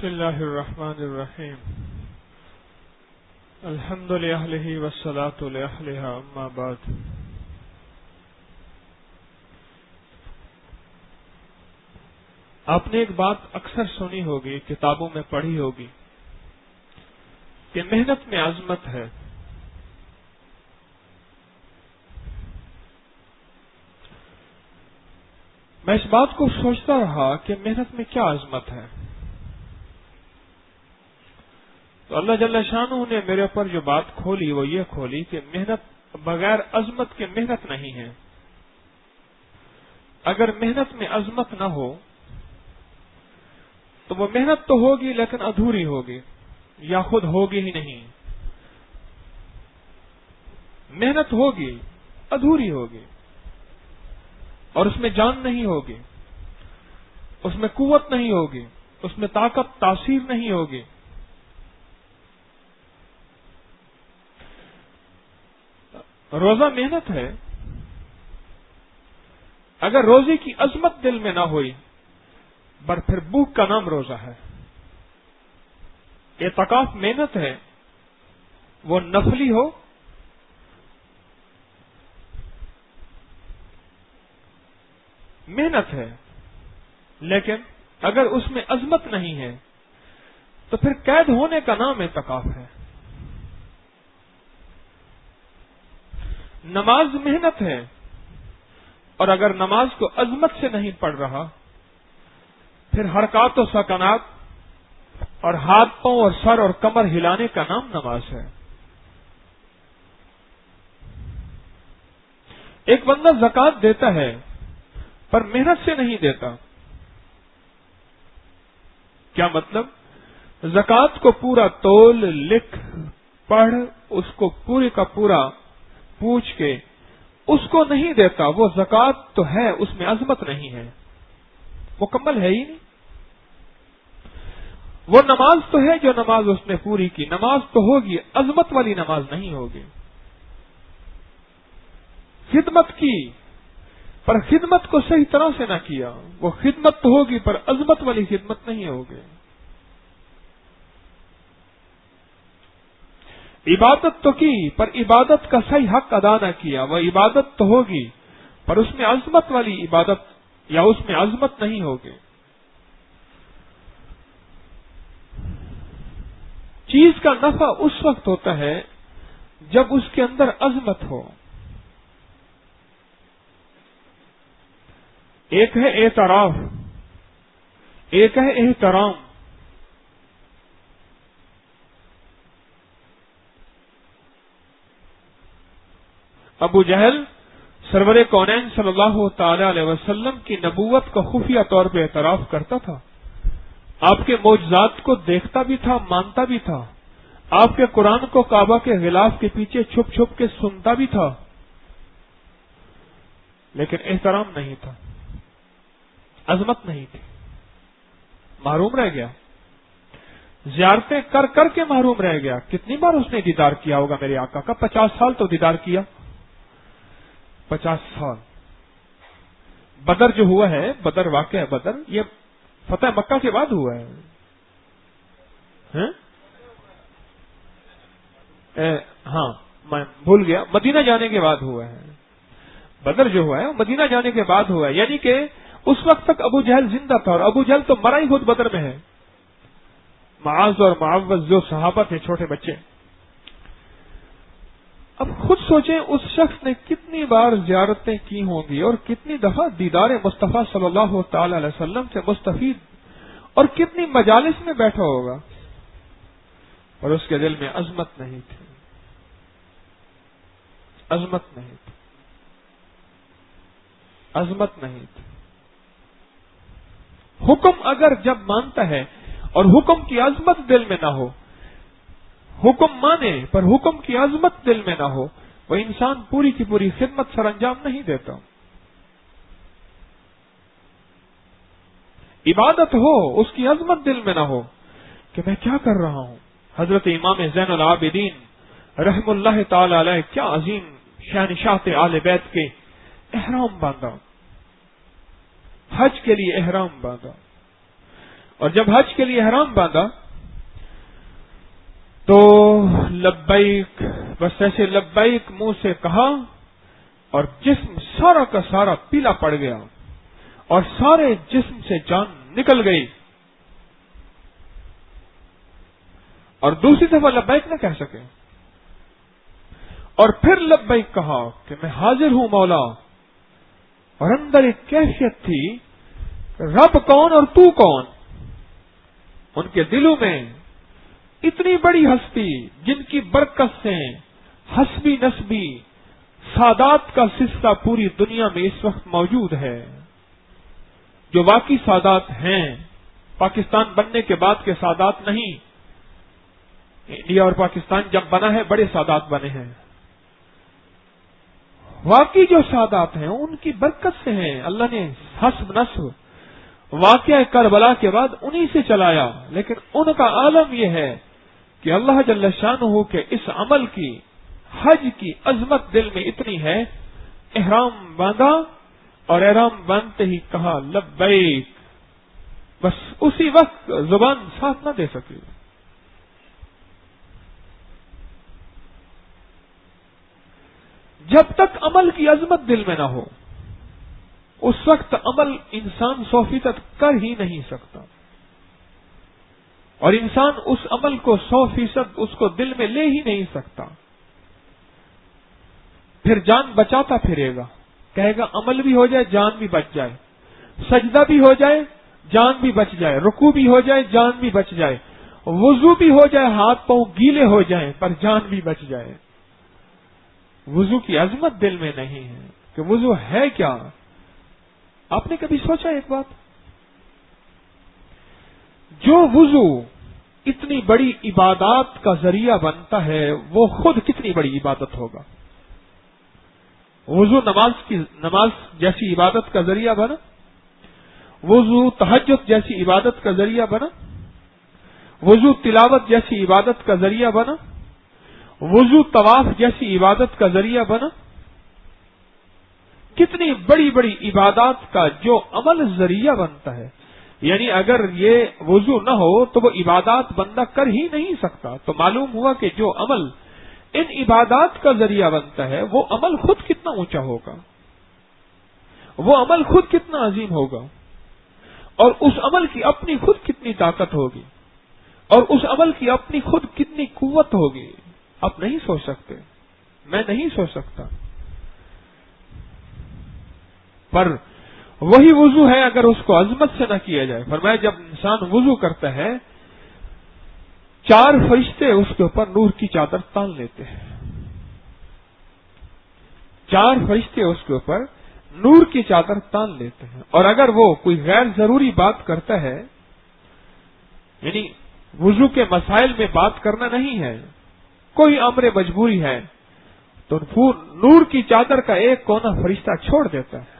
بسم اللہ الرحمن الرحیم الحمد للہ والصلاة لأہلہا اما بعد۔ آپ نے ایک بات اکثر سنی ہوگی، کتابوں میں پڑھی ہوگی کہ محنت میں عظمت ہے۔ میں اس بات کو سوچتا رہا کہ محنت میں کیا عظمت ہے، تو اللہ جل شانہ نے میرے اوپر جو بات کھولی وہ یہ کھولی کہ محنت بغیر عظمت کے محنت نہیں ہے۔ اگر محنت میں عظمت نہ ہو تو وہ محنت تو ہوگی لیکن ادھوری ہوگی یا خود ہوگی ہی نہیں۔ محنت ہوگی ادھوری ہوگی اور اس میں جان نہیں ہوگی، اس میں قوت نہیں ہوگی، اس میں طاقت تاثیر نہیں ہوگی۔ روزہ محنت ہے، اگر روزے کی عظمت دل میں نہ ہوئی پر پھر بھوک کا نام روزہ ہے۔ اعتکاف محنت ہے، وہ نفلی ہو محنت ہے، لیکن اگر اس میں عظمت نہیں ہے تو پھر قید ہونے کا نام اعتکاف ہے۔ نماز محنت ہے، اور اگر نماز کو عظمت سے نہیں پڑھ رہا پھر حرکات و سکنات اور ہاتھ پاؤں اور سر اور کمر ہلانے کا نام نماز ہے۔ ایک بندہ زکوٰۃ دیتا ہے پر محنت سے نہیں دیتا، کیا مطلب؟ زکوٰۃ کو پورا تول لکھ پڑھ اس کو پورے کا پورا پوچھ کے اس کو نہیں دیتا، وہ زکوٰۃ تو ہے، اس میں عظمت نہیں ہے، مکمل ہے ہی نہیں۔ وہ نماز تو ہے جو نماز اس نے پوری کی، نماز تو ہوگی، عظمت والی نماز نہیں ہوگی۔ خدمت کی پر خدمت کو صحیح طرح سے نہ کیا، وہ خدمت تو ہوگی پر عظمت والی خدمت نہیں ہوگی۔ عبادت تو کی پر عبادت کا صحیح حق ادا نہ کیا، وہ عبادت تو ہوگی پر اس میں عظمت والی عبادت یا اس میں عظمت نہیں ہوگی۔ چیز کا نفع اس وقت ہوتا ہے جب اس کے اندر عظمت ہو۔ ایک ہے اعتراف، ایک ہے احترام۔ ابو جہل سرور کونین صلی اللہ تعالی علیہ وسلم کی نبوت کا خفیہ طور پہ اعتراف کرتا تھا، آپ کے معجزات کو دیکھتا بھی تھا، مانتا بھی تھا، آپ کے قرآن کو کعبہ کے غلاف کے پیچھے چھپ چھپ کے سنتا بھی تھا، لیکن احترام نہیں تھا، عظمت نہیں تھی، محروم رہ گیا، زیارتیں کر کر کے محروم رہ گیا۔ کتنی بار اس نے دیدار کیا ہوگا میرے آقا کا؟ 50 سال تو دیدار کیا، 50 سال۔ بدر جو ہوا ہے، بدر واقعہ بدر، یہ فتح مکہ کے بعد ہوا ہے۔ ہاں میں بھول گیا، مدینہ جانے کے بعد ہوا ہے۔ بدر جو ہوا ہے وہ مدینہ جانے کے بعد ہوا ہے، یعنی کہ اس وقت تک ابو جہل زندہ تھا، اور ابو جہل تو مرا ہی خود بدر میں ہے۔ معاذ اور معوذ جو صحابہ تھے، چھوٹے بچے۔ اب خود سوچیں اس شخص نے کتنی بار زیارتیں کی ہوں گی اور کتنی دفعہ دیدار مصطفیٰ صلی اللہ تعالی علیہ وسلم سے مستفید اور کتنی مجالس میں بیٹھا ہوگا، اور اس کے دل میں عظمت نہیں تھی، عظمت نہیں تھی، عظمت نہیں تھی۔ حکم اگر جب مانتا ہے اور حکم کی عظمت دل میں نہ ہو، حکم مانے پر حکم کی عظمت دل میں نہ ہو، وہ انسان پوری کی پوری خدمت سر انجام نہیں دیتا۔ عبادت ہو، اس کی عظمت دل میں نہ ہو کہ میں کیا کر رہا ہوں۔ حضرت امام زین العابدین رحم اللہ تعالی علیہ کیا عظیم شہنشاہ تھے آل بیت کے، احرام باندھا، حج کے لیے احرام باندھا، اور جب حج کے لیے احرام باندھا تو لبیک، بس ایسے لبیک منہ سے کہا اور جسم سارا کا سارا پیلا پڑ گیا اور سارے جسم سے جان نکل گئی، اور دوسری دفعہ لبیک نہ کہہ سکے، اور پھر لبیک کہا کہ میں حاضر ہوں مولا، اور اندر ایک کیفیت تھی رب کون اور تو کون؟ ان کے دلوں میں اتنی بڑی ہستی جن کی برکت سے حسبی نسبی سادات کا سلسلہ پوری دنیا میں اس وقت موجود ہے، جو واقعی سادات ہیں، پاکستان بننے کے بعد کے سادات نہیں، انڈیا اور پاکستان جب بنا ہے بڑے سادات بنے ہیں، واقعی جو سادات ہیں ان کی برکت سے ہیں، اللہ نے حسب نسب واقعہ کربلا کے بعد انہی سے چلایا، لیکن ان کا عالم یہ ہے کہ اللہ جل شانہ کے اس عمل کی، حج کی عظمت دل میں اتنی ہے، احرام باندھا اور احرام باندھتے ہی کہا لبیک، بس اسی وقت زبان ساتھ نہ دے سکی۔ جب تک عمل کی عظمت دل میں نہ ہو اس وقت عمل انسان 100% کر ہی نہیں سکتا، اور انسان اس عمل کو 100% اس کو دل میں لے ہی نہیں سکتا، پھر جان بچاتا پھرے گا، کہے گا عمل بھی ہو جائے جان بھی بچ جائے، سجدہ بھی ہو جائے جان بھی بچ جائے، رکوع بھی ہو جائے جان بھی بچ جائے، وضو بھی ہو جائے ہاتھ پاؤں گیلے ہو جائیں پر جان بھی بچ جائے۔ وضو کی عظمت دل میں نہیں ہے کہ وضو ہے کیا۔ آپ نے کبھی سوچا ایک بات، جو وضو اتنی بڑی عبادات کا ذریعہ بنتا ہے وہ خود کتنی بڑی عبادت ہوگا۔ وضو نماز جیسی عبادت کا ذریعہ بنا، وضو تہجد جیسی عبادت کا ذریعہ بنا، وضو تلاوت جیسی عبادت کا ذریعہ بنا، وضو طواف جیسی عبادت کا ذریعہ بنا، کتنی بڑی بڑی عبادات کا جو عمل ذریعہ بنتا ہے، یعنی اگر یہ وضو نہ ہو تو وہ عبادات بندہ کر ہی نہیں سکتا۔ تو معلوم ہوا کہ جو عمل ان عبادات کا ذریعہ بنتا ہے وہ عمل خود کتنا اونچا ہوگا، وہ عمل خود کتنا عظیم ہوگا، اور اس عمل کی اپنی خود کتنی طاقت ہوگی، اور اس عمل کی اپنی خود کتنی قوت ہوگی۔ آپ نہیں سوچ سکتے، میں نہیں سوچ سکتا، پر وہی وضو ہے اگر اس کو عظمت سے نہ کیا جائے۔ فرمایا جب انسان وضو کرتا ہے 4 فرشتے اس کے اوپر نور کی چادر تان لیتے ہیں، 4 فرشتے اس کے اوپر نور کی چادر تان لیتے ہیں، اور اگر وہ کوئی غیر ضروری بات کرتا ہے، یعنی وضو کے مسائل میں بات کرنا نہیں ہے، کوئی امر مجبوری ہے، تو نور کی چادر کا ایک کونا فرشتہ چھوڑ دیتا ہے۔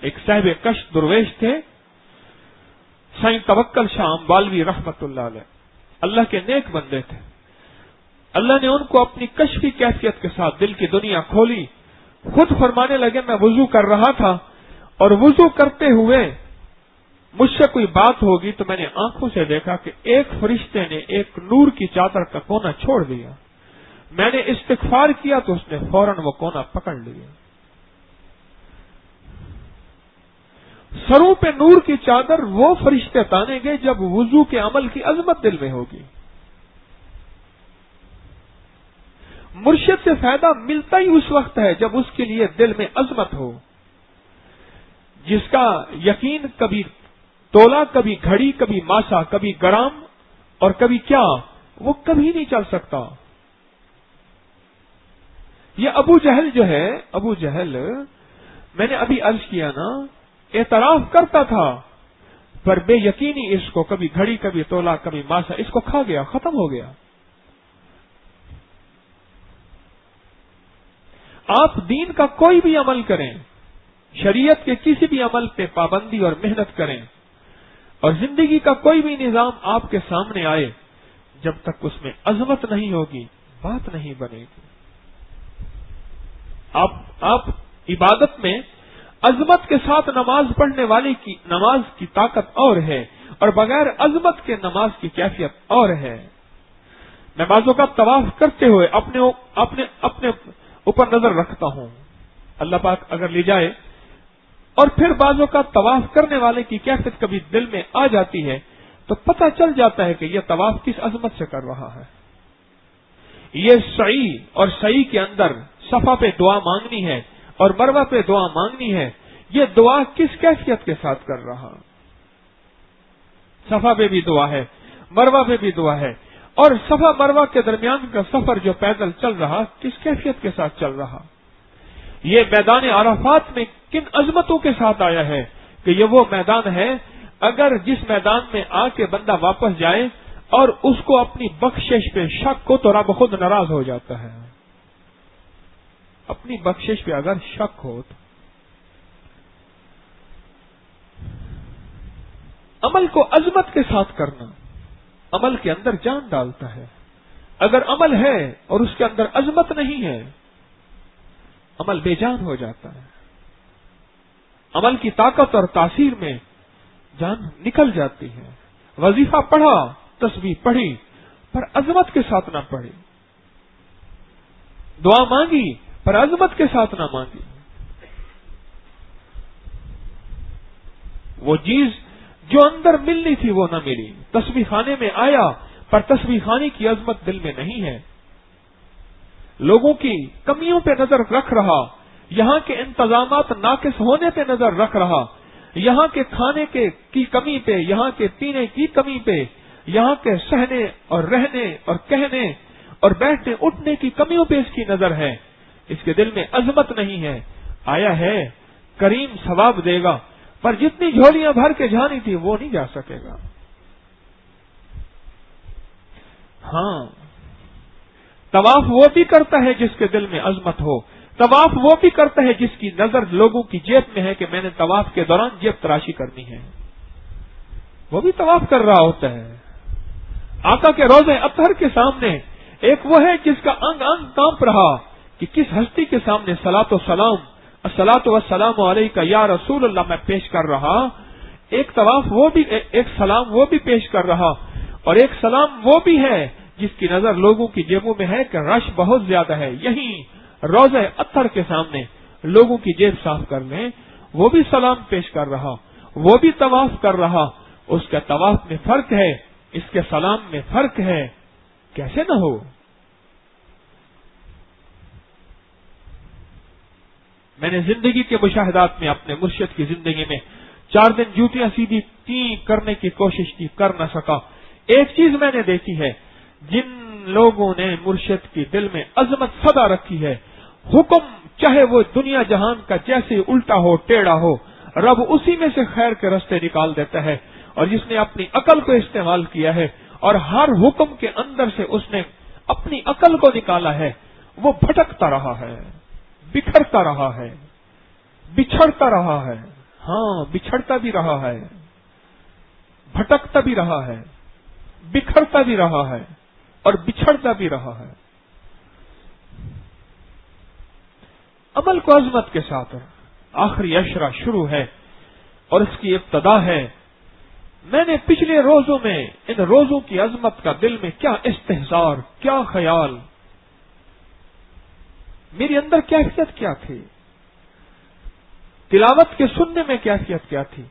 ایک صاحب کش درویش تھے، سائیں توکل شاہ امبالوی رحمت اللہ علیہ، اللہ کے نیک بندے تھے۔ اللہ نے ان کو اپنی کشفی کیفیت کے ساتھ دل کی دنیا کھولی، خود فرمانے لگے میں وضو کر رہا تھا اور وضو کرتے ہوئے مجھ سے کوئی بات ہوگی تو میں نے آنکھوں سے دیکھا کہ ایک فرشتے نے ایک نور کی چادر کا کونا چھوڑ دیا، میں نے استغفار کیا تو اس نے فوراً وہ کونا پکڑ لیا۔ سروں پہ نور کی چادر وہ فرشتے تانے گے جب وضو کے عمل کی عظمت دل میں ہوگی۔ مرشد سے فائدہ ملتا ہی اس وقت ہے جب اس کے لیے دل میں عظمت ہو، جس کا یقین کبھی تولا، کبھی گھڑی، کبھی ماسا، کبھی گرام اور کبھی کیا، وہ کبھی نہیں چل سکتا۔ یہ ابو جہل جو ہے، ابو جہل میں نے ابھی عرض کیا نا، اعتراف کرتا تھا پر بے یقینی اس کو کبھی گھڑی، کبھی تولا، کبھی ماسا اس کو کھا گیا، ختم ہو گیا۔ آپ دین کا کوئی بھی عمل کریں، شریعت کے کسی بھی عمل پہ پابندی اور محنت کریں، اور زندگی کا کوئی بھی نظام آپ کے سامنے آئے، جب تک اس میں عظمت نہیں ہوگی بات نہیں بنے گی۔ آپ عبادت میں عظمت کے ساتھ نماز پڑھنے والے کی نماز کی طاقت اور ہے، اور بغیر عظمت کے نماز کی کیفیت اور ہے۔ میں بعض اوقات طواف کرتے ہوئے اپنے اوپر نظر رکھتا ہوں، اللہ پاک اگر لے جائے، اور پھر بعض اوقات طواف کرنے والے کی کیفیت کبھی دل میں آ جاتی ہے تو پتہ چل جاتا ہے کہ یہ طواف کس عظمت سے کر رہا ہے۔ یہ سعی اور سعی کے اندر صفا پہ دعا مانگنی ہے اور مروہ پہ دعا مانگنی ہے، یہ دعا کس کیفیت کے ساتھ کر رہا؟ صفا پہ بھی دعا ہے، مروہ پہ بھی دعا ہے، اور صفا مروہ کے درمیان کا سفر جو پیدل چل رہا کس کیفیت کے ساتھ چل رہا؟ یہ میدان عرفات میں کن عظمتوں کے ساتھ آیا ہے کہ یہ وہ میدان ہے اگر جس میدان میں آ کے بندہ واپس جائے اور اس کو اپنی بخشش پہ شک ہو تو رب خود ناراض ہو جاتا ہے۔ اپنی بخشش پہ اگر شک ہو تو عمل کو عظمت کے ساتھ کرنا عمل کے اندر جان ڈالتا ہے۔ اگر عمل ہے اور اس کے اندر عظمت نہیں ہے، عمل بے جان ہو جاتا ہے۔ عمل کی طاقت اور تاثیر میں جان نکل جاتی ہے۔ وظیفہ پڑھا، تسبیح پڑھی، پر عظمت کے ساتھ نہ پڑھی، دعا مانگی پر عظمت کے ساتھ نہ مانگی، وہ چیز جو اندر ملنی تھی وہ نہ ملی۔ تسبیح خانے میں آیا پر تسبیح خانے کی عظمت دل میں نہیں ہے، لوگوں کی کمیوں پہ نظر رکھ رہا، یہاں کے انتظامات ناقص ہونے پہ نظر رکھ رہا، یہاں کے کھانے کی کمی پہ، یہاں کے پینے کی کمی پہ، یہاں کے سہنے اور رہنے اور کہنے اور بیٹھنے اٹھنے کی کمیوں پہ اس کی نظر ہے، اس کے دل میں عظمت نہیں ہے۔ آیا ہے کریم ثواب دے گا، پر جتنی جھولیاں بھر کے جانی تھی وہ نہیں جا سکے گا۔ ہاں، طواف وہ بھی کرتا ہے جس کے دل میں عظمت ہو، طواف وہ بھی کرتا ہے جس کی نظر لوگوں کی جیب میں ہے کہ میں نے طواف کے دوران جیب تراشی کرنی ہے، وہ بھی طواف کر رہا ہوتا ہے۔ آقا کے روضہ اطہر کے سامنے ایک وہ ہے جس کا انگ انگ کانپ رہا کہ کس ہستی کے سامنے صلاۃ و سلام الصلاۃ والسلام علیکہ یا رسول اللہ میں پیش کر رہا، ایک طواف وہ بھی، ایک سلام وہ بھی پیش کر رہا، اور ایک سلام وہ بھی ہے جس کی نظر لوگوں کی جیبوں میں ہے کہ رش بہت زیادہ ہے، یہیں روضہ اطہر کے سامنے لوگوں کی جیب صاف کر لیں، وہ بھی سلام پیش کر رہا، وہ بھی طواف کر رہا، اس کے طواف میں فرق ہے، اس کے سلام میں فرق ہے، کیسے نہ ہو؟ میں نے زندگی کے مشاہدات میں اپنے مرشد کی زندگی میں 4 دن جوتیاں سیدھی کرنے کی کوشش کی، کر نہ سکا۔ ایک چیز میں نے دیکھی ہے، جن لوگوں نے مرشد کی دل میں عظمت سدا رکھی ہے، حکم چاہے وہ دنیا جہان کا جیسے الٹا ہو ٹیڑھا ہو، رب اسی میں سے خیر کے رستے نکال دیتا ہے، اور جس نے اپنی عقل کو استعمال کیا ہے اور ہر حکم کے اندر سے اس نے اپنی عقل کو نکالا ہے، وہ بھٹکتا رہا ہے، بکھرتا رہا ہے، بچھڑتا رہا ہے، ہاں بچھڑتا بھی رہا ہے، بھٹکتا بھی رہا ہے، بکھرتا بھی رہا ہے اور بچھڑتا بھی رہا ہے۔ عمل کو عظمت کے ساتھ، آخری عشرہ شروع ہے اور اس کی ابتدا ہے۔ میں نے پچھلے روزوں میں ان روزوں کی عظمت کا دل میں کیا استحضار، کیا خیال، میرے اندر کیفیت کیا تھی، تلاوت کے سننے میں کیفیت کیا تھی،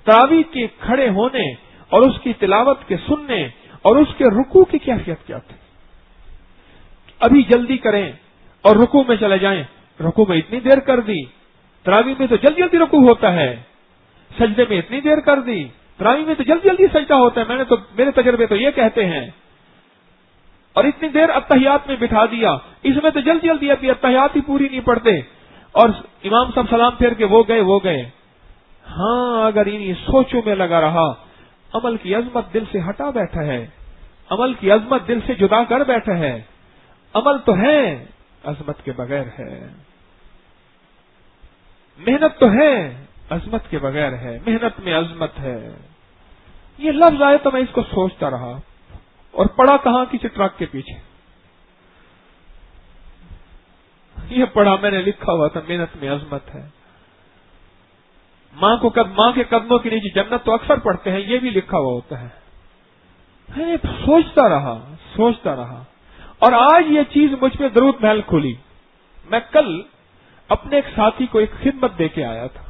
تراویح کے کھڑے ہونے اور اس کی تلاوت کے سننے اور اس کے رکوع کی کیفیت کیا تھی۔ ابھی جلدی کریں اور رکوع میں چلے جائیں، رکوع میں اتنی دیر کر دی، تراویح میں تو جلدی جلدی رکوع ہوتا ہے، سجدے میں اتنی دیر کر دی، تراویح میں تو جلدی جلدی سجدہ ہوتا ہے، میرے تجربے تو یہ کہتے ہیں، اور اتنی دیر اتحیات میں بٹھا دیا، اس میں تو جلدی جلدی ابھی اتحیات ہی پوری نہیں پڑتے، اور امام صاحب سلام پھیر کے وہ گئے۔ ہاں، اگر انہی سوچوں میں لگا رہا، عمل کی عظمت دل سے ہٹا بیٹھا ہے، عمل کی عظمت دل سے جدا کر بیٹھا ہے۔ عمل تو ہے، عظمت کے بغیر ہے، محنت تو ہے، عظمت کے بغیر ہے، محنت میں عظمت ہے۔ یہ لفظ آئے تو میں اس کو سوچتا رہا، اور پڑھا کہاں کسی ٹرک کے پیچھے، یہ پڑھا میں نے، لکھا ہوا تھا محنت میں عظمت ہے۔ ماں کے قدموں کے نیچے جنت تو اکثر پڑھتے ہیں، یہ بھی لکھا ہوا ہوتا ہے۔ میں سوچتا رہا اور آج یہ چیز مجھ پہ درود محل کھلی۔ میں کل اپنے ایک ساتھی کو ایک خدمت دے کے آیا تھا،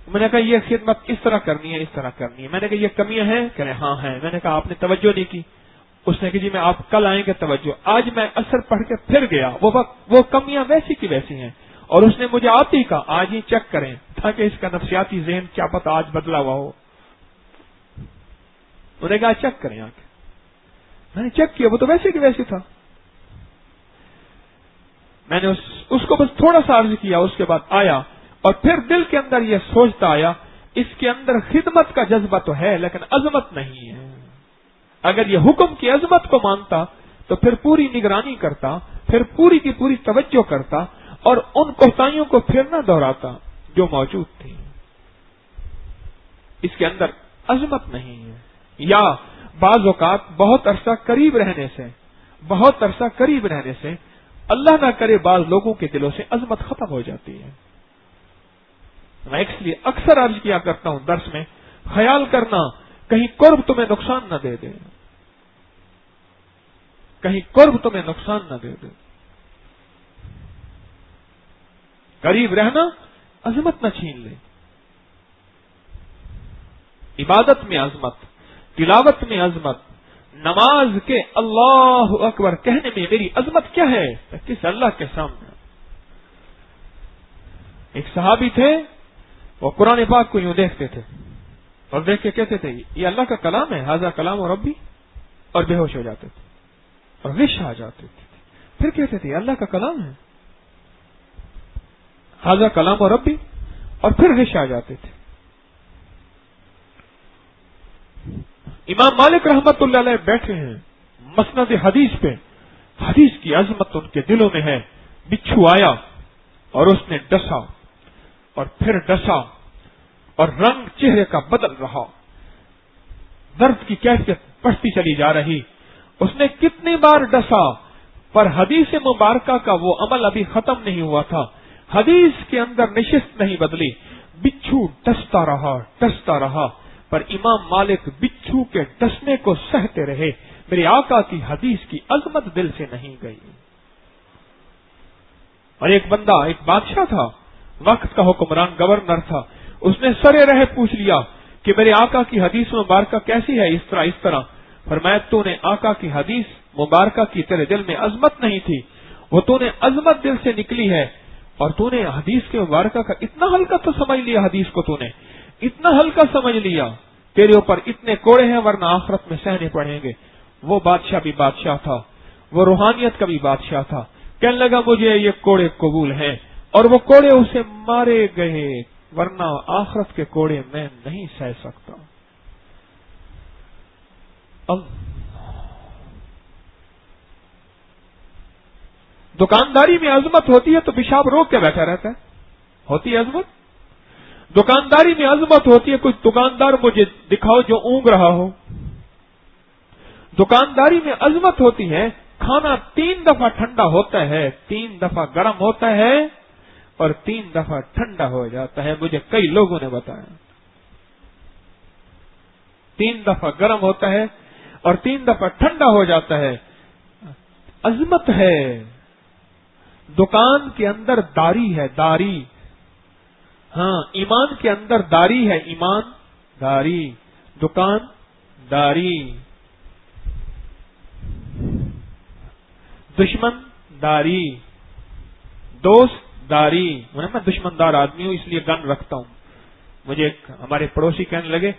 میں نے کہا یہ خدمت اس طرح کرنی ہے، اس طرح کرنی ہے۔ میں نے کہا یہ کمیاں ہیں؟ کہہ رہے ہاں ہیں۔ میں نے کہا آپ نے توجہ نہیں کی؟ اس نے کہا جی میں آپ کل آئیں گے توجہ۔ آج میں اثر پڑھ کے پھر گیا، وہ کمیاں ویسی کی ویسی ہیں، اور اس نے مجھے آتی کہا آج ہی چیک کریں تاکہ اس کا نفسیاتی ذہن کیا پتہ آج بدلا ہوا ہو۔ انہوں نے کہا چیک کریں آ کے۔ میں نے چیک کیا، وہ تو ویسے کی ویسے تھا۔ میں نے اس کو بس تھوڑا سا عرض کیا، اس کے بعد آیا اور پھر دل کے اندر یہ سوچتا آیا اس کے اندر خدمت کا جذبہ تو ہے لیکن عظمت نہیں ہے۔ اگر یہ حکم کی عظمت کو مانتا تو پھر پوری نگرانی کرتا، پھر پوری کی پوری توجہ کرتا اور ان کوتاہیوں کو پھر نہ دہراتا جو موجود تھی۔ اس کے اندر عظمت نہیں ہے، یا بعض اوقات بہت عرصہ قریب رہنے سے اللہ نہ کرے بعض لوگوں کے دلوں سے عظمت ختم ہو جاتی ہے۔ میں اس لیے اکثر عرض کیا کرتا ہوں درس میں، خیال کرنا کہیں قرب تمہیں نقصان نہ دے دے، کہیں قرب تمہیں نقصان نہ دے دے۔ قریب رہنا عظمت نہ چھین لے۔ عبادت میں عظمت، تلاوت میں عظمت، نماز کے اللہ اکبر کہنے میں میری عظمت کیا ہے؟ کس اللہ کے سامنے۔ ایک صحابی تھے، وہ قرآن پاک کو یوں دیکھتے تھے اور دیکھ کے کہتے تھے یہ اللہ کا کلام ہے، ھذا کلام و ربی، اور بے ہوش ہو جاتے تھے اور غش آ جاتے تھے۔ پھر کہتے تھے یہ اللہ کا کلام ہے، ھذا کلام و ربی، اور پھر غش آ جاتے تھے۔ امام مالک رحمت اللہ علیہ بیٹھے ہیں مسند حدیث پہ، حدیث کی عظمت ان کے دلوں میں ہے۔ بچھو آیا اور اس نے ڈسا اور پھر ڈسا اور رنگ چہرے کا بدل رہا، درد کی کیفیت بڑھتی چلی جا رہی۔ اس نے کتنی بار ڈسا پر حدیث مبارکہ کا وہ عمل ابھی ختم نہیں ہوا تھا، حدیث کے اندر نشست نہیں بدلی۔ بچھو ڈستا رہا پر امام مالک بچھو کے ڈسنے کو سہتے رہے۔ میرے آقا کی حدیث کی عظمت دل سے نہیں گئی۔ اور ایک بندہ، ایک بادشاہ تھا، وقت کا حکمران، گورنر تھا، اس نے سرے رہ پوچھ لیا کہ میرے آقا کی حدیث مبارکہ کیسی ہے؟ اس طرح۔ فرمایا تو نے آقا کی حدیث مبارکہ کی تیرے دل میں عظمت نہیں تھی، وہ تو نے عظمت دل سے نکلی ہے، اور تو نے حدیث کے مبارکہ کا اتنا ہلکا تو سمجھ لیا، حدیث کو تو نے اتنا ہلکا سمجھ لیا، تیرے اوپر اتنے کوڑے ہیں ورنہ آخرت میں سہنے پڑیں گے۔ وہ بادشاہ بھی بادشاہ تھا، وہ روحانیت کا بھی بادشاہ تھا، کہنے لگا مجھے یہ کوڑے قبول ہیں، اور وہ کوڑے اسے مارے گئے، ورنہ آخرت کے کوڑے میں نہیں سہ سکتا۔ دکانداری میں عظمت ہوتی ہے تو پیشاب روک کے بیٹھا رہتا ہے، ہوتی ہے عظمت۔ دکانداری میں عظمت ہوتی ہے، کوئی دکاندار مجھے دکھاؤ جو اونگ رہا ہو۔ دکانداری میں عظمت ہوتی ہے، کھانا 3 دفعہ ٹھنڈا ہوتا ہے، 3 دفعہ گرم ہوتا ہے اور 3 دفعہ ٹھنڈا ہو جاتا ہے، مجھے کئی لوگوں نے بتایا۔ 3 دفعہ گرم ہوتا ہے اور 3 دفعہ ٹھنڈا ہو جاتا ہے، عظمت ہے۔ دکان کے اندر داری ہے، داری، ہاں ایمان کے اندر داری ہے، ایمان داری، دکان داری، دشمن داری، دوست داری۔ میں دشمن دار آدمی ہوں اس لیے گن رکھتا ہوں۔ مجھے ہمارے پڑوسی کہنے لگے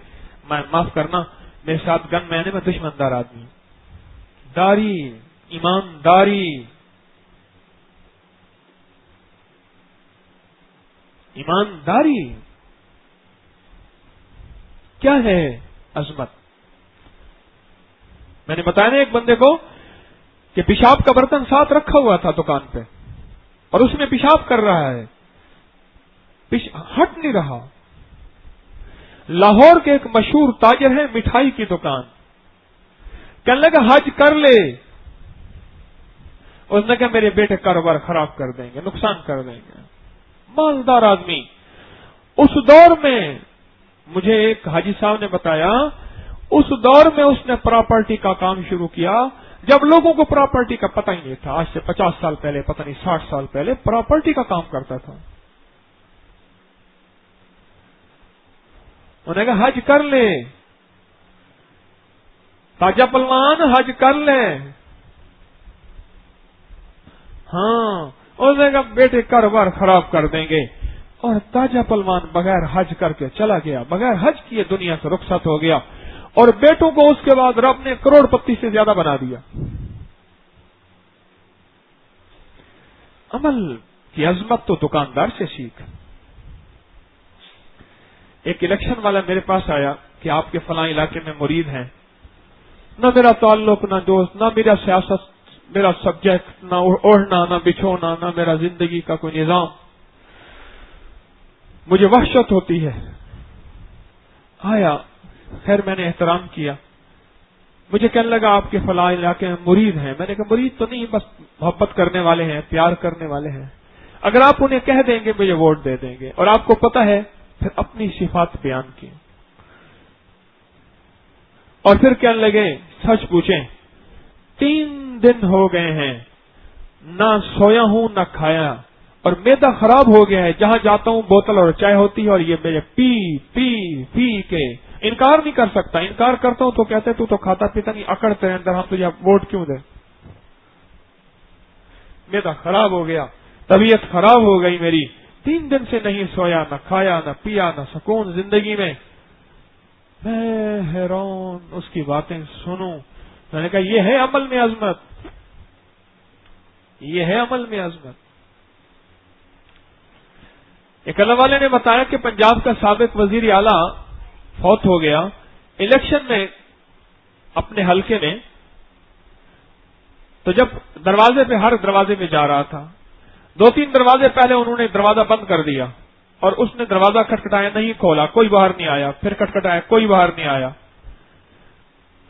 میں معاف کرنا میرے ساتھ گن میں نے، میں دشمن دار آدمی ہوں۔ داری، ایمانداری، ایمانداری کیا ہے؟ عظمت۔ میں نے بتایا نا ایک بندے کو کہ پیشاب کا برتن ساتھ رکھا ہوا تھا دکان پہ اور اس میں پیشاب کر رہا ہے، ہٹ نہیں رہا۔ لاہور کے ایک مشہور تاجر ہے مٹھائی کی دکان، کہنے لگا حج کر لے۔ اس نے کہا میرے بیٹے کاروبار خراب کر دیں گے، نقصان کر دیں گے۔ مالدار آدمی. اس دور میں مجھے ایک حاجی صاحب نے بتایا، اس دور میں اس نے پراپرٹی کا کام شروع کیا جب لوگوں کو پراپرٹی کا پتہ ہی نہیں تھا. آج سے 50 سال پہلے، پتہ نہیں 60 سال پہلے پراپرٹی کا کام کرتا تھا. انہوں نے کہا حج کر لے تاجہ پلوان، حج کر لے. ہاں، اس نے کہا بیٹے کاروبار خراب کر دیں گے. اور تاجہ پلوان بغیر حج کر کے چلا گیا، بغیر حج کیے دنیا سے رخصت ہو گیا. اور بیٹوں کو اس کے بعد رب نے کروڑ پتی سے زیادہ بنا دیا. عمل کی عظمت تو دکاندار سے سیکھ. ایک الیکشن والا میرے پاس آیا کہ آپ کے فلاں علاقے میں مرید ہیں. نہ میرا تعلق، نہ دوست، نہ میرا سیاست، میرا سبجیکٹ، نہ اوڑھنا، نہ بچھونا، نہ میرا زندگی کا کوئی نظام. مجھے وحشت ہوتی ہے. آیا، خیر میں نے احترام کیا. مجھے کہنے لگا آپ کے فلاں علاقے میں مرید ہیں. میں نے کہا مرید تو نہیں، بس محبت کرنے والے ہیں، پیار کرنے والے ہیں. اگر آپ انہیں کہہ دیں گے مجھے ووٹ دے دیں گے. اور آپ کو پتہ ہے پھر اپنی صفات بیان کی. اور پھر کہنے لگے سچ پوچھیں 3 دن ہو گئے ہیں نہ سویا ہوں نہ کھایا، اور معدہ خراب ہو گیا ہے. جہاں جاتا ہوں بوتل اور چائے ہوتی ہے، اور یہ میرے پی پی پی کے انکار نہیں کر سکتا. انکار کرتا ہوں تو کہتے تو کھاتا پیتا نہیں، اکڑتے ہیں اندر، ہم تجھے ووٹ کیوں دیں. معدہ خراب ہو گیا، طبیعت خراب ہو گئی میری. 3 دن سے نہیں سویا، نہ کھایا، نہ پیا، نہ سکون زندگی میں. میں حیران اس کی باتیں سنوں. میں نے کہا یہ ہے عمل میں عظمت، یہ ہے عمل میں عظمت. ایک اللہ والے نے بتایا کہ پنجاب کا سابق وزیر اعلیٰ فوت ہو گیا. الیکشن میں اپنے حلقے میں، تو جب دروازے پہ، ہر دروازے میں جا رہا تھا، 2-3 دروازے پہلے انہوں نے دروازہ بند کر دیا، اور اس نے دروازہ کھٹکھٹایا، نہیں کھولا، کوئی باہر نہیں آیا. پھر کھٹکھٹایا، کوئی باہر نہیں آیا.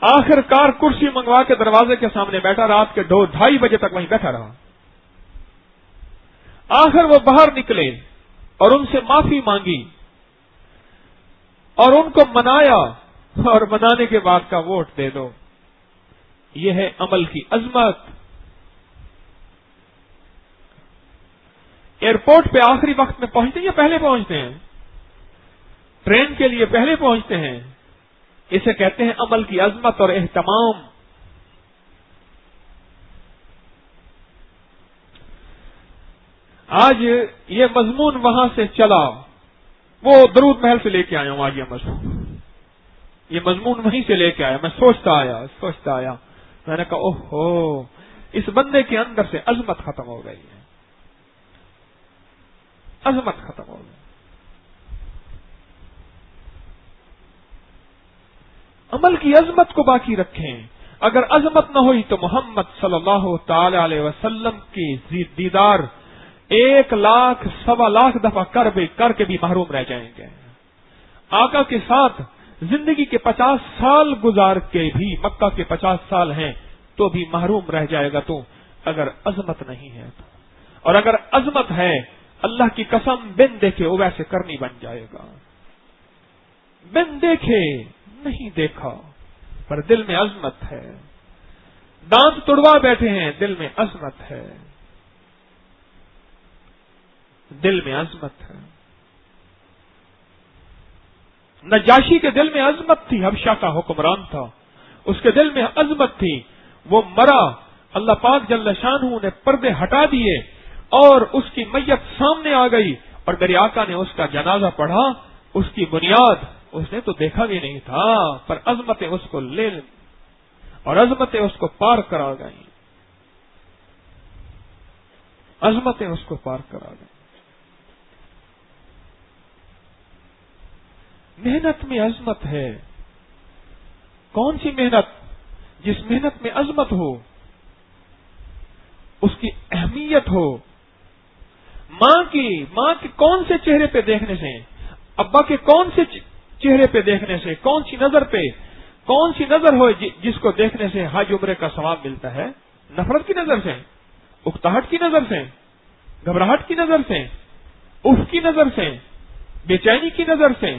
آخر کار کرسی منگوا کے دروازے کے سامنے بیٹھا، رات کے 2-2:30 بجے تک وہیں بیٹھا رہا. آخر وہ باہر نکلے اور ان سے معافی مانگی اور ان کو منایا، اور منانے کے بعد کا ووٹ دے دو. یہ ہے عمل کی عظمت. ایئرپورٹ پہ آخری وقت میں پہنچتے ہیں یا پہلے پہنچتے ہیں؟ ٹرین کے لیے پہلے پہنچتے ہیں. اسے کہتے ہیں عمل کی عظمت اور اہتمام. آج یہ مضمون وہاں سے چلا، وہ درود محل سے لے کے آیا ہوں. آج یہ مضمون وہیں سے لے کے آیا. میں سوچتا آیا. میں نے کہا اوہو، اس بندے کے اندر سے عظمت ختم ہو گئی ہے، عظمت ختم ہو گئی. عمل کی عظمت کو باقی رکھیں. اگر عظمت نہ ہوئی تو محمد صلی اللہ تعالی علیہ وسلم کی دیدار 1,00,000 سوا لاکھ دفعہ کر کے بھی محروم رہ جائیں گے. آقا کے ساتھ زندگی کے 50 سال گزار کے بھی، مکہ کے 50 سال ہیں تو بھی محروم رہ جائے گا تو، اگر عظمت نہیں ہے تو. اور اگر عظمت ہے، اللہ کی قسم بن دیکھے وہ ویسے کرنی بن جائے گا. بن دیکھے نہیں دیکھا پر دل میں عظمت ہے. دانت تڑوا بیٹھے ہیں، دل میں عظمت ہے، دل میں عظمت ہے. نجاشی کے دل میں عظمت تھی، حبشہ کا حکمران تھا، اس کے دل میں عظمت تھی. وہ مرا، اللہ پاک جل شانہ نے پردے ہٹا دیے اور اس کی میت سامنے آ گئی، اور میرے آقا نے اس کا جنازہ پڑھا. اس کی بنیاد اس نے تو دیکھا بھی نہیں تھا، پر عظمتیں اس کو لے اور عظمتیں اس کو پار کرا گئیں. عظمتیں اس کو پار کرا گئیں. محنت میں عظمت ہے. کون سی محنت؟ جس محنت میں عظمت ہو، اس کی اہمیت ہو. ماں کے کون سے چہرے پہ دیکھنے سے، ابا کے کون سے چہرے پہ دیکھنے سے، کون سی نظر ہو جس کو دیکھنے سے حج عمرے کا ثواب ملتا ہے؟ نفرت کی نظر سے، اکتاہٹ کی نظر سے، گھبراہٹ کی نظر سے؟ اف کی نظر سے، بے چینی کی نظر سے،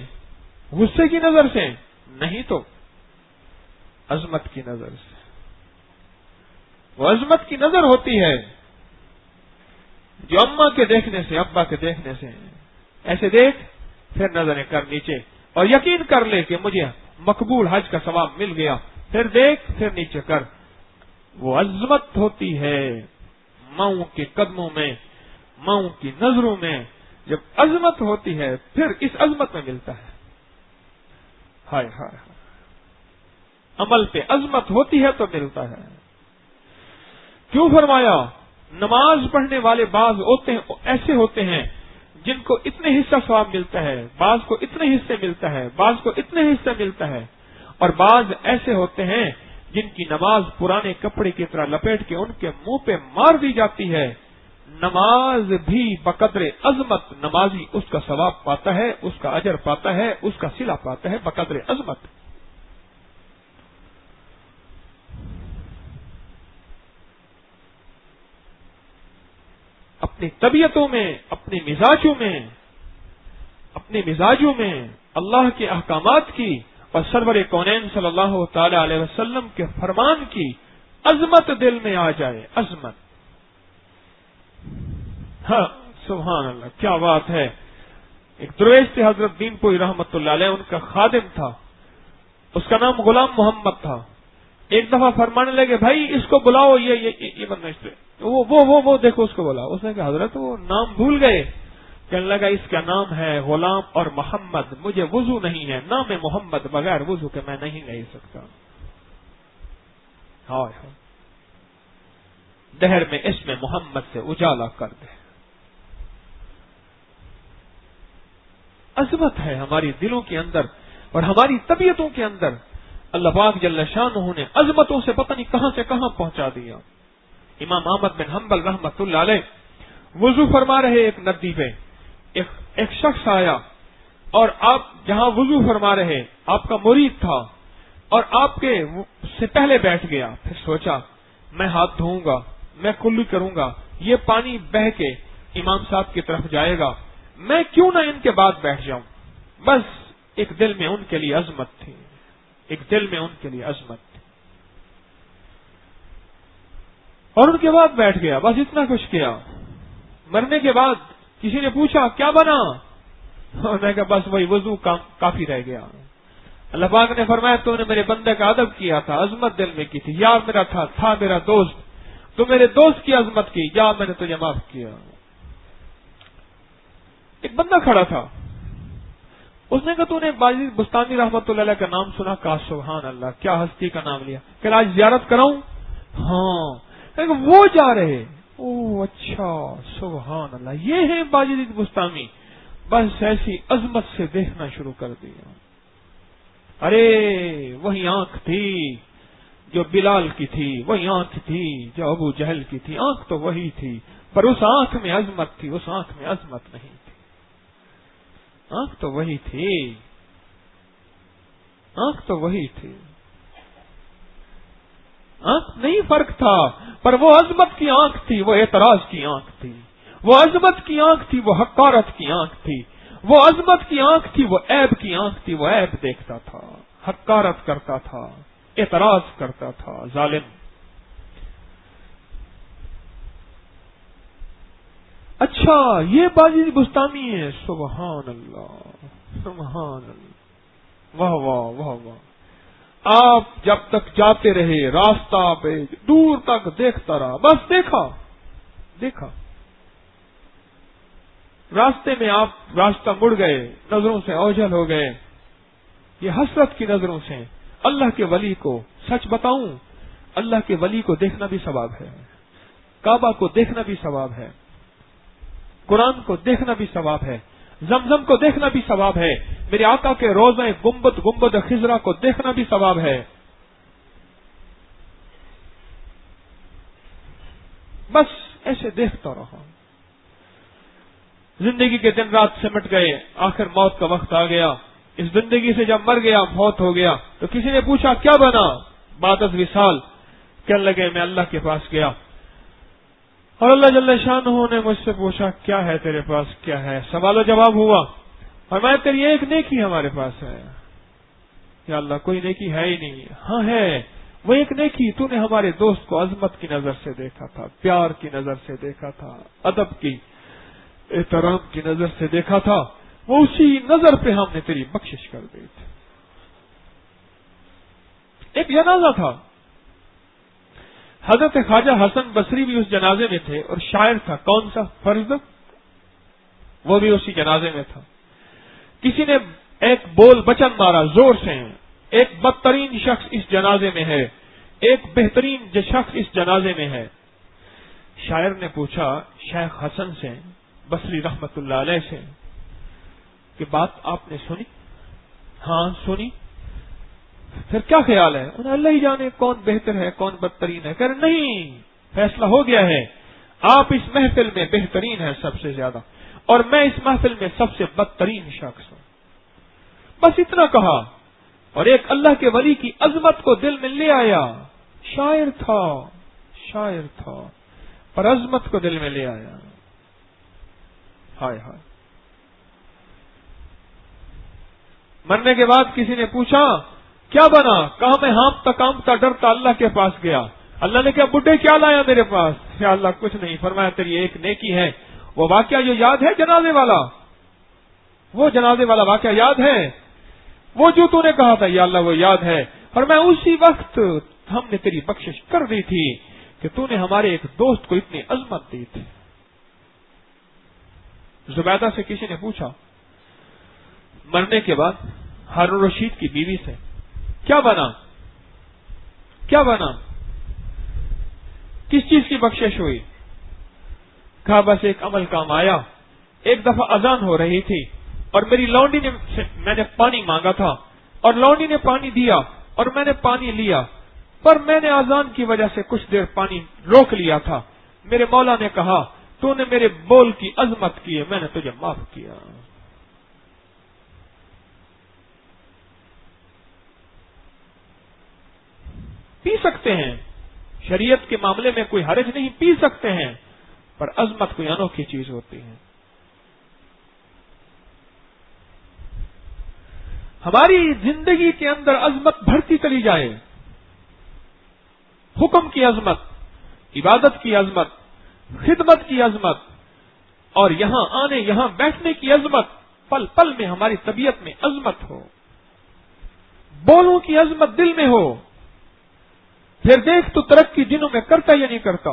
غصے کی نظر سے نہیں، تو عظمت کی نظر سے۔ وہ عظمت کی نظر ہوتی ہے جو اماں کے دیکھنے سے، ابا کے دیکھنے سے، ایسے دیکھ پھر نظریں کر نیچے اور یقین کر لے کہ مجھے مقبول حج کا ثواب مل گیا، پھر دیکھ پھر نیچے کر۔ وہ عظمت ہوتی ہے ماؤں کے قدموں میں، ماؤں کی نظروں میں۔ جب عظمت ہوتی ہے پھر اس عظمت میں ملتا ہے۔ ہائے ہائے ہائے، عمل پہ عظمت ہوتی ہے تو ملتا ہے۔ کیوں فرمایا نماز پڑھنے والے بعض ایسے ہوتے ہیں جن کو اتنے حصہ ثواب ملتا ہے، بعض کو اتنے حصے ملتا ہے، بعض کو اتنے حصے ملتا ہے، اور بعض ایسے ہوتے ہیں جن کی نماز پرانے کپڑے کی طرح لپیٹ کے ان کے منہ پہ مار دی جاتی ہے۔ نماز بھی بقدر عظمت، نمازی اس کا ثواب پاتا ہے، اس کا اجر پاتا ہے، اس کا صلہ پاتا ہے بقدر عظمت۔ اپنی طبیعتوں میں، اپنے مزاجوں میں اللہ کے احکامات کی اور سرور کونین صلی اللہ تعالی علیہ وسلم کے فرمان کی عظمت دل میں آ جائے، عظمت۔ ہاں سبحان اللہ، کیا بات ہے۔ ایک درویش تھے حضرت دین پوری رحمت اللہ علیہ، ان کا خادم تھا، اس کا نام غلام محمد تھا۔ ایک دفعہ فرمانے لگے بھائی اس کو بلاؤ، یہ بندہ وہ دیکھو اس کو بلا۔ اس نے کہا حضرت وہ نام بھول گئے۔ کہنے لگا اس کا نام ہے غلام اور محمد، مجھے وضو نہیں ہے، نام محمد بغیر وضو کے میں نہیں لے سکتا۔ ہائے ہائے، دہر میں اس میں محمد سے اجالا کر دے۔ عظمت ہے ہماری دلوں کے اندر اور ہماری طبیعتوں کے اندر۔ اللہ پاک جل شانہ نے عظمتوں سے پتہ نہیں کہاں سے کہاں پہنچا دیا۔ امام احمد بن حنبل رحمت اللہ علیہ وضو فرما رہے ایک ندی پہ، ایک شخص آیا اور آپ جہاں وضو فرما رہے آپ کا مرید تھا اور آپ کے سے پہلے بیٹھ گیا۔ پھر سوچا میں ہاتھ دھوؤں گا، میں کلی کروں گا، یہ پانی بہہ کے امام صاحب کی طرف جائے گا، میں کیوں نہ ان کے بعد بیٹھ جاؤں۔ بس ایک دل میں ان کے لیے عظمت تھی، ایک دل میں ان کے لیے عظمت تھی، اور ان کے بعد بیٹھ گیا، بس اتنا کچھ کیا۔ مرنے کے بعد کسی نے پوچھا کیا بنا، اور میں کہا بس وہی وضو کافی رہ گیا۔ اللہ پاک نے فرمایا تو نے میرے بندے کا ادب کیا تھا، عظمت دل میں کی تھی، یار میرا تھا میرا دوست، تو میرے دوست کی عظمت کی، جا میں نے تجھے معاف کیا۔ ایک بندہ کھڑا تھا، اس نے کہا تو نے باجی بستانی رحمت اللہ علیہ کا نام سنا؟ کہا سبحان اللہ، کیا ہستی کا نام لیا۔ کہ آج زیارت کراؤں؟ ہاں۔ وہ جا رہے، او اچھا سبحان اللہ، یہ ہے باجد بستانی۔ بس ایسی عظمت سے دیکھنا شروع کر دیا۔ ارے وہی آنکھ تھی جو بلال کی تھی، وہی آنکھ تھی جو ابو جہل کی تھی، آنکھ تو وہی تھی، پر اس آنکھ میں عظمت تھی، اس آنکھ میں عظمت نہیں تھی۔ آنکھ تو وہی تھی، آنکھ تو وہی تھی، آنکھ نہیں فرق تھا، پر وہ عظمت کی آنکھ تھی، وہ اعتراض کی آنکھ تھی، وہ عظمت کی آنکھ تھی، وہ حقارت کی آنکھ تھی، وہ عظمت کی آنکھ تھی، وہ عیب کی آنکھ تھی، وہ عیب دیکھتا تھا، حقارت کرتا تھا، اعتراض کرتا تھا، ظالم۔ اچھا یہ باجی بستانی ہے، سبحان اللہ سبحان اللہ، واہ واہ واہ واہ۔ آپ جب تک جاتے رہے راستہ پہ دور تک دیکھتا رہا، بس دیکھا، راستے میں آپ راستہ مڑ گئے، نظروں سے اوجھل ہو گئے، یہ حسرت کی نظروں سے۔ اللہ کے ولی کو سچ بتاؤں، اللہ کے ولی کو دیکھنا بھی ثواب ہے، کعبہ کو دیکھنا بھی ثواب ہے، قرآن کو دیکھنا بھی ثواب ہے، زمزم کو دیکھنا بھی ثواب ہے، میرے آقا کے روضہ گنبد خضرا کو دیکھنا بھی ثواب ہے۔ بس ایسے دیکھتا رہا، زندگی کے دن رات سمٹ گئے، آخر موت کا وقت آ گیا۔ اس زندگی سے جب مر گیا، فوت ہو گیا، تو کسی نے پوچھا کیا بنا بعد از وصال؟ کہنے لگے میں اللہ کے پاس گیا، اور اللہ جل شانہ نے مجھ سے پوچھا کیا ہے تیرے پاس، کیا ہے؟ سوال و جواب ہوا اور میں تیری ایک نیکی ہمارے پاس ہے۔ یا اللہ کوئی نیکی ہے ہی نہیں؟ ہاں ہے، وہ ایک نیکی تو نے ہمارے دوست کو عظمت کی نظر سے دیکھا تھا، پیار کی نظر سے دیکھا تھا، ادب کی، احترام کی نظر سے دیکھا تھا، وہ اسی نظر پہ ہم نے تیری بخشش کر دی تھی۔ ایک جنازہ تھا، حضرت خواجہ حسن بصری بھی اس جنازے میں تھے، اور شاعر تھا کون سا، فرد، وہ بھی اسی جنازے میں تھا۔ کسی نے ایک بول بچن مارا زور سے، ایک بدترین شخص اس جنازے میں ہے، ایک بہترین شخص اس جنازے میں ہے۔ شاعر نے پوچھا شیخ حسن سے بصری رحمت اللہ علیہ سے کہ بات آپ نے سنی؟ ہاں سنی۔ پھر کیا خیال ہے؟ انہیں اللہ ہی جانے کون بہتر ہے کون بدترین ہے۔ کہہ رہے نہیں، فیصلہ ہو گیا ہے، آپ اس محفل میں بہترین ہیں سب سے زیادہ، اور میں اس محفل میں سب سے بدترین شخص ہوں۔ بس اتنا کہا، اور ایک اللہ کے ولی کی عظمت کو دل میں لے آیا۔ شاعر تھا پر عظمت کو دل میں لے آیا۔ ہائے ہائے۔ مرنے کے بعد کسی نے پوچھا کیا بنا؟ کہا میں ہانپتا کانپتا ڈرتا اللہ کے پاس گیا۔ اللہ نے کہا بڈھے کیا لایا میرے پاس؟ یا اللہ کچھ نہیں۔ فرمایا تیری ایک نیکی ہے، وہ واقعہ جو یاد ہے جنازے والا، وہ جنازے والا واقعہ یاد ہے، وہ جو تو نے کہا تھا یا اللہ وہ یاد ہے۔ فرمایا اسی وقت ہم نے تیری بخشش کر دی تھی کہ تو نے ہمارے ایک دوست کو اتنی عظمت دی تھی۔ زبیدہ سے کسی نے پوچھا مرنے کے بعد ہارون رشید کی بیوی سے کیا بنا؟ کس چیز کی بخشش ہوئی؟ کہا بس ایک عمل کام آیا، ایک دفعہ اذان ہو رہی تھی اور میری لونڈی نے، میں نے پانی مانگا تھا اور لونڈی نے پانی دیا اور میں نے پانی لیا، پر میں نے اذان کی وجہ سے کچھ دیر پانی روک لیا تھا۔ میرے مولا نے کہا تو نے میرے بول کی عظمت کی ہے، میں نے تجھے معاف کیا۔ پی سکتے ہیں، شریعت کے معاملے میں کوئی حرج نہیں، پی سکتے ہیں، پر عظمت کوئی انوکھی چیز ہوتی ہے۔ ہماری زندگی کے اندر عظمت بڑھتی چلی جائے، حکم کی عظمت، عبادت کی عظمت، خدمت کی عظمت، اور یہاں آنے یہاں بیٹھنے کی عظمت، پل پل میں ہماری طبیعت میں عظمت ہو، بولوں کی عظمت دل میں ہو، پھر دیکھ تو ترقی دنوں میں کرتا یا نہیں کرتا۔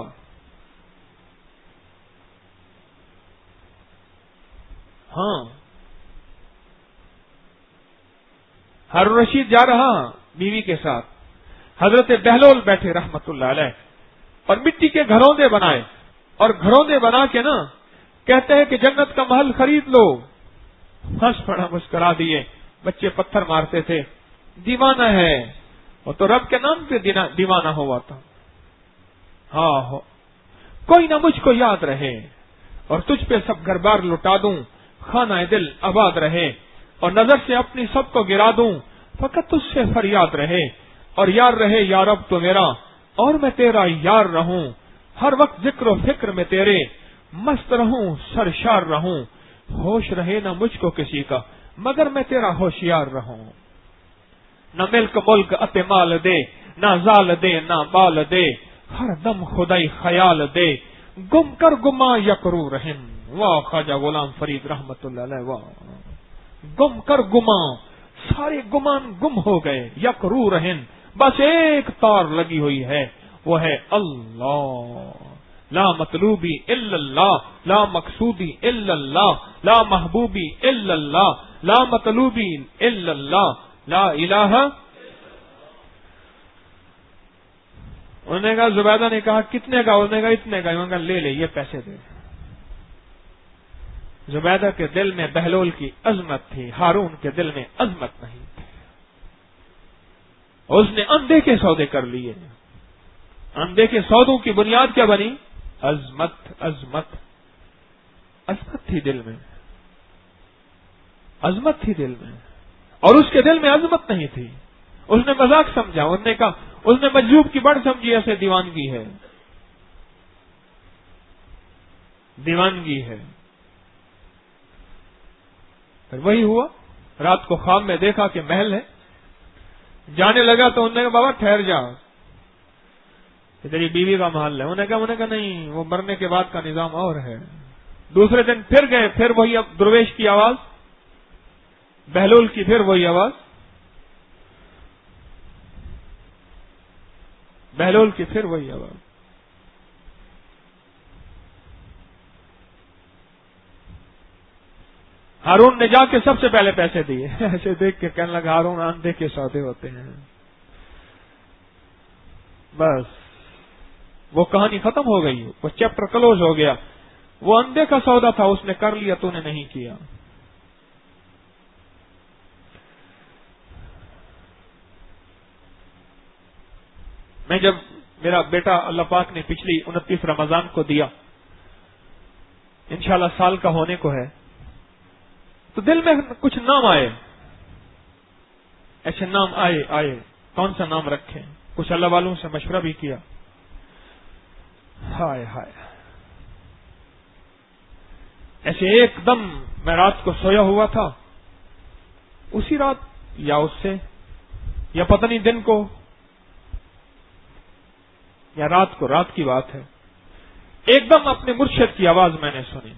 ہاں، ہارون رشید جا رہا بیوی کے ساتھ، حضرت بہلول بیٹھے رحمت اللہ علیہ، اور مٹی کے گھروندے بنائے، اور گھروندے بنا کے نا کہتے ہیں کہ جنت کا محل خرید لو۔ ہنس پڑا، مسکرا دیے، بچے پتھر مارتے تھے، دیوانہ ہے، وہ تو رب کے نام پہ دیوانہ ہوا تھا۔ ہاں کوئی نہ مجھ کو یاد رہے اور تجھ پہ سب گھر بار لٹا دوں، خانہ دل آباد رہے اور نظر سے اپنی سب کو گرا دوں، فقط تجھ سے فریاد رہے اور یار رہے یا رب تو میرا، اور میں تیرا یار رہوں، ہر وقت ذکر و فکر میں تیرے، مست رہوں سرشار رہوں، ہوش رہے نہ مجھ کو کسی کا مگر میں تیرا ہوشیار رہوں۔ نہ ملک ملک عطا مال دے، نہ زال دے نہ بال دے، ہر دم خدائی خیال دے، گم کر گما یکرو رہن۔ واہ خواجہ غلام فرید رحمت اللہ علیہ، واہ، گم کر گما، سارے گمان گم ہو گئے، یکرو رہن، بس ایک تار لگی ہوئی ہے، وہ ہے اللہ۔ لا مطلوبی الا اللہ، لا مقصودی الا اللہ، لا محبوبی الا اللہ، لا مطلوبی الا اللہ، لا الہ۔ انہوں نے کہا، زبیدہ نے کہا کتنے کا؟ انہوں نے کہا اتنے کا۔ انہوں نے کہا لے لے، یہ پیسے دے۔ زبیدہ کے دل میں بہلول کی عظمت تھی، ہارون کے دل میں عظمت نہیں تھی، اس نے اندھے کے سودے کر لیے۔ اندھے کے سودوں کی بنیاد کیا بنی؟ عظمت، عظمت، عظمت تھی دل میں، عظمت تھی دل میں، اور اس کے دل میں عظمت نہیں تھی۔ اس نے مذاق سمجھا، اس نے کہا، اس نے مجذوب کی بڑھ سمجھی، ایسے دیوانگی ہے۔ دیوانگی ہے. پھر وہی ہوا، رات کو خواب میں دیکھا کہ محل ہے. جانے لگا تو انہوں نے کہا بابا ٹھہر جا، تیری بیوی کا محل ہے. انہوں نے کہا نہیں، وہ مرنے کے بعد کا نظام اور ہے. دوسرے دن پھر گئے، پھر وہی اب درویش کی آواز، بہلول کی پھر وہی آواز، بہلول کی پھر وہی آواز. ہارون نے جا کے سب سے پہلے پیسے دیے. ایسے دیکھ کے کہنے لگا ہارون اندھے کے سودے ہوتے ہیں. بس وہ کہانی ختم ہو گئی، وہ چیپٹر کلوز ہو گیا. وہ اندھے کا سودا تھا، اس نے کر لیا، تو نے نہیں کیا. میں جب میرا بیٹا اللہ پاک نے پچھلی 29 رمضان کو دیا، انشاءاللہ سال کا ہونے کو ہے، تو دل میں کچھ نام آئے. ایسے نام آئے کون سا نام رکھیں. کچھ اللہ والوں سے مشورہ بھی کیا. ہائے ہائے، ایسے ایک دم میں رات کو سویا ہوا تھا، اسی رات یا اس سے یا پتہ نہیں دن کو یا رات کو، رات کی بات ہے، ایک دم اپنے مرشد کی آواز میں نے سنی.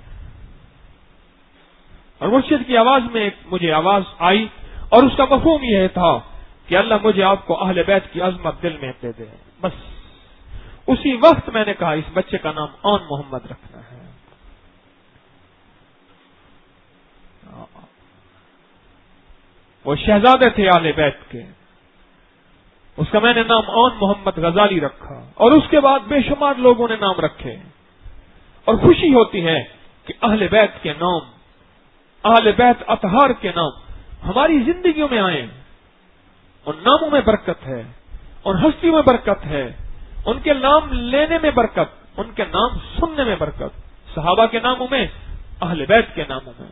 اور مرشد کی آواز میں مجھے آواز آئی، اور اس کا مفہوم یہ تھا کہ اللہ مجھے آپ کو اہل بیت کی عظمت دل میں دے دے. بس اسی وقت میں نے کہا اس بچے کا نام آن محمد رکھنا ہے. وہ شہزادے تھے اہل بیت کے، اس کا میں نے نام آن محمد غزالی رکھا. اور اس کے بعد بے شمار لوگوں نے نام رکھے. اور خوشی ہوتی ہے کہ اہل بیت کے نام، اہل بیت اطہار کے نام ہماری زندگیوں میں آئے. ان ناموں میں برکت ہے، ان ہستیوں میں برکت ہے، ان کے نام لینے میں برکت، ان کے نام سننے میں برکت. صحابہ کے ناموں میں، اہل بیت کے ناموں میں.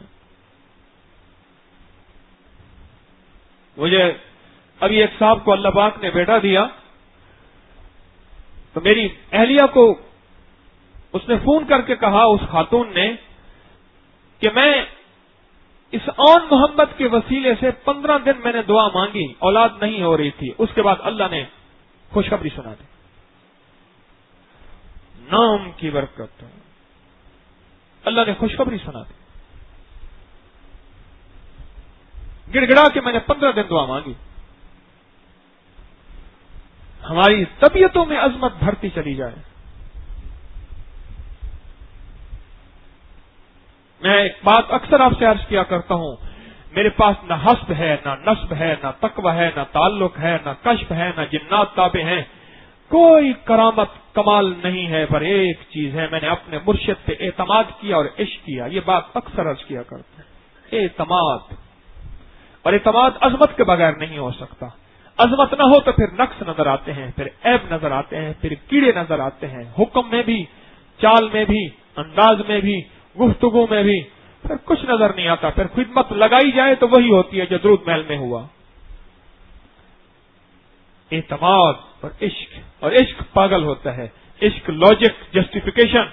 مجھے ابھی ایک صاحب کو اللہ پاک نے بیٹا دیا، تو میری اہلیہ کو اس نے فون کر کے کہا، اس خاتون نے، کہ میں اس آن محمد کے وسیلے سے 15 دن میں نے دعا مانگی، اولاد نہیں ہو رہی تھی. اس کے بعد اللہ نے خوشخبری سنا دی. نام کی برکت، اللہ نے خوشخبری سنا دی. گڑ گڑا کے میں نے 15 دن دعا مانگی. ہماری طبیعتوں میں عظمت بڑھتی چلی جائے. میں ایک بات اکثر آپ سے عرض کیا کرتا ہوں، میرے پاس نہ حسب ہے، نہ نصب ہے، نہ تقوی ہے، نہ تعلق ہے، نہ کشف ہے، نہ جنات تابع ہیں، کوئی کرامت کمال نہیں ہے، پر ایک چیز ہے، میں نے اپنے مرشد پہ اعتماد کیا اور عشق کیا. یہ بات اکثر عرض کیا کرتا ہوں، اعتماد. اور اعتماد عظمت کے بغیر نہیں ہو سکتا. عظمت نہ ہو تو پھر نقص نظر آتے ہیں، پھر عیب نظر آتے ہیں، پھر کیڑے نظر آتے ہیں، حکم میں بھی، چال میں بھی، انداز میں بھی، گفتگو میں بھی، پھر کچھ نظر نہیں آتا. پھر خدمت لگائی جائے تو وہی ہوتی ہے جو درود محل میں ہوا. اعتماد اور عشق، اور عشق پاگل ہوتا ہے. عشق لاجک، جسٹیفیکیشن،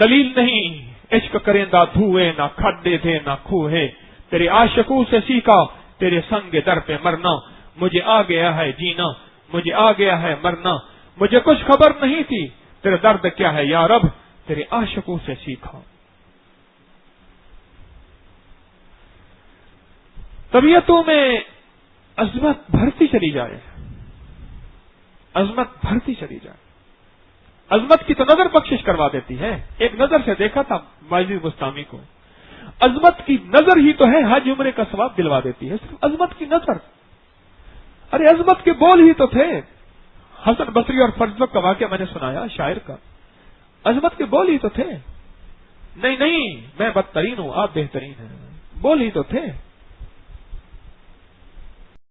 دلیل نہیں. عشق کرندہ دھوئے، نہ کھڈے تھے نہ کھوہے، تیرے عاشقوں سے سیکھا، تیرے سنگ در پہ مرنا. مجھے آ گیا ہے جینا، مجھے آ گیا ہے مرنا، مجھے کچھ خبر نہیں تھی تیرے درد کیا ہے یا رب، تیرے عاشقوں سے سیکھا. طبیعتوں میں عظمت بڑھتی چلی جائے، عظمت بڑھتی چلی جائے. عظمت کی تو نظر بخشش کروا دیتی ہے. ایک نظر سے دیکھا تھا واجد بستامی کو، عظمت کی نظر ہی تو ہے حج عمرے کا ثواب دلوا دیتی ہے. صرف عظمت کی نظر. ارے عظمت کے بول ہی تو تھے. حسن بصری اور فرزدق کا واقعہ میں نے سنایا شاعر کا. عظمت کے بول ہی تو تھے. نہیں میں بدترین ہوں، آپ بہترین ہیں. بول ہی تو تھے.